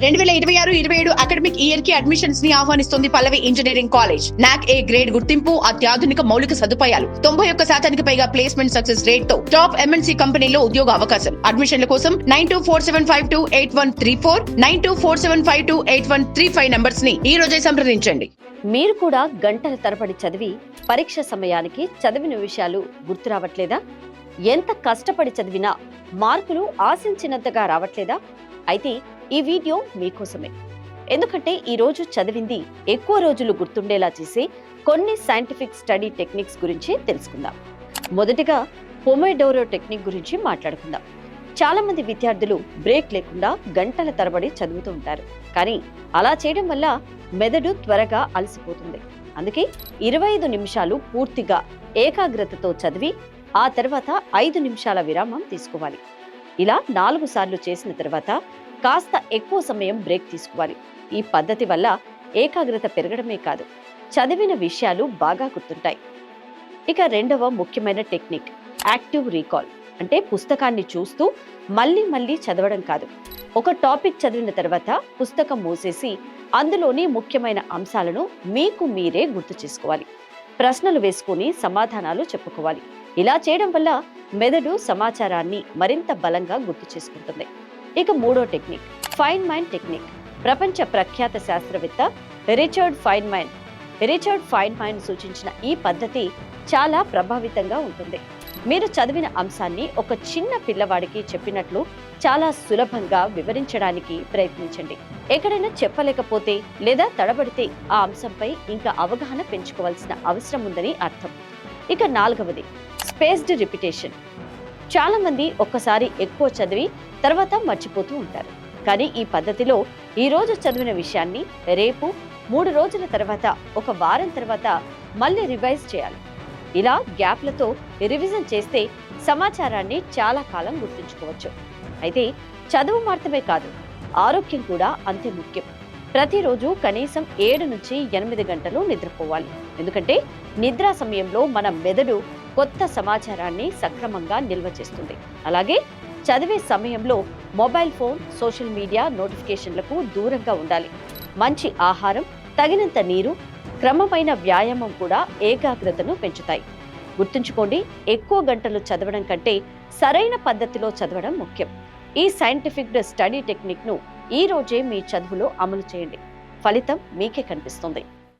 2026-27 academic year కి admissions ని ఆహ్వానిస్తుంది పల్లవి engineering college. నాక్ ఏ గ్రేడ్ గుర్తింపు, అత్యాధునిక మౌలిక సదుపాయాలు, 91% పైగా ప్లేస్మెంట్ సక్సెస్ రేట్ తో టాప్ ఎంఎన్సీ కంపెనీలో ఉద్యోగ అవకాశం. అడ్మిషన్ల కోసం 9247528134 9247528135 నంబర్స్ ని ఈ రోజే సంప్రదించండి. మీరు కూడా గంటల తరబడి చదివి పరీక్ష సమయానికి చదివిన విషయాలు గుర్తు రావట్లేదా? ఎంత కష్టపడి చదివినా మార్కులు ఆశించినంతగా రావట్లేదా? అయితే ఈ వీడియో మీకోసమే. ఎందుకంటే ఈరోజు చదివింది ఎక్కువ రోజులు గుర్తుండేలా చేసే కొన్ని సైంటిఫిక్ స్టడీ టెక్నిక్స్ గురించి తెలుసుకుందాం. మొదటిగా పొమోడోరో టెక్నిక్ గురించి మాట్లాడుకుందాం. చాలా మంది విద్యార్థులు బ్రేక్ లేకుండా గంటల తరబడి చదువుతూ ఉంటారు. కానీ అలా చేయడం వల్ల మెదడు త్వరగా అలసిపోతుంది. అందుకే 25 నిమిషాలు పూర్తిగా ఏకాగ్రతతో చదివి ఆ తర్వాత 5 నిమిషాల విరామం తీసుకోవాలి. ఇలా 4 సార్లు చేసిన తర్వాత కాస్త ఎక్కువ సమయం బ్రేక్ తీసుకోవాలి. ఈ పద్ధతి వల్ల ఏకాగ్రత పెరగడమే కాదు, చదివిన విషయాలు బాగా గుర్తుంటాయి. ఇక రెండవ ముఖ్యమైన టెక్నిక్ యాక్టివ్ రీకాల్. అంటే పుస్తకాన్ని చూస్తూ మళ్ళీ మళ్ళీ చదవడం కాదు. ఒక టాపిక్ చదివిన తర్వాత పుస్తకం మూసేసి అందులోని ముఖ్యమైన అంశాలను మీకు మీరే గుర్తు చేసుకోవాలి. ప్రశ్నలు వేసుకుని సమాధానాలు చెప్పుకోవాలి. ఇలా చేయడం వల్ల మెదడు సమాచారాన్ని మరింత బలంగా గుర్తు చేసుకుంటుంది. ఇక మూడో టెక్నిక్ ఫైన్మైన్ టెక్నిక్. ప్రపంచ ప్రఖ్యాత శాస్త్రవేత్త రిచర్డ్ ఫైన్మైన్ సూచించిన ఈ పద్ధతి చాలా ప్రభావితంగా ఉంటుంది. మీరు చదివిన అంశాన్ని ఒక చిన్న పిల్లవాడికి చెప్పినట్లు చాలా సులభంగా వివరించడానికి ప్రయత్నించండి. ఎక్కడైనా చెప్పలేకపోతే లేదా తడబడితే ఆ అంశంపై ఇంకా అవగాహన పెంచుకోవాల్సిన అవసరం ఉందని అర్థం. ఇక నాలుగవది స్పేస్డ్ రిపిటేషన్. చాలా మంది ఒక్కసారి ఎక్కువ చదివి తర్వాత మర్చిపోతూ ఉంటారు. కానీ ఈ పద్ధతిలో ఈ రోజు చదివిన విషయాన్ని రేపు, 3 రోజుల తర్వాత, ఒక వారం తర్వాత మళ్ళీ రివైజ్ చేయాలి. ఇలా గ్యాప్లతో రివిజన్ చేస్తే సమాచారాన్ని చాలా కాలం గుర్తుంచుకోవచ్చు. అయితే చదువు మాత్రమే కాదు, ఆరోగ్యం కూడా అంతే ముఖ్యం. ప్రతిరోజు కనీసం 7 నుంచి 8 గంటలు నిద్రపోవాలి. ఎందుకంటే నిద్రా సమయంలో మన మెదడు కొత్త సమాచారాన్ని సక్రమంగా నిల్వ చేస్తుంది. అలాగే చదివే సమయంలో మొబైల్ ఫోన్, సోషల్ మీడియా నోటిఫికేషన్లకు దూరంగా ఉండాలి. మంచి ఆహారం, తగినంత నీరు, క్రమమైన వ్యాయామం కూడా ఏకాగ్రతను పెంచుతాయి. గుర్తుంచుకోండి, ఎక్కువ గంటలు చదవడం కంటే సరైన పద్ధతిలో చదవడం ముఖ్యం. ఈ సైంటిఫిక్ స్టడీ టెక్నిక్ను ఈ రోజే మీ చదువులో అమలు చేయండి. ఫలితం మీకే కనిపిస్తుంది.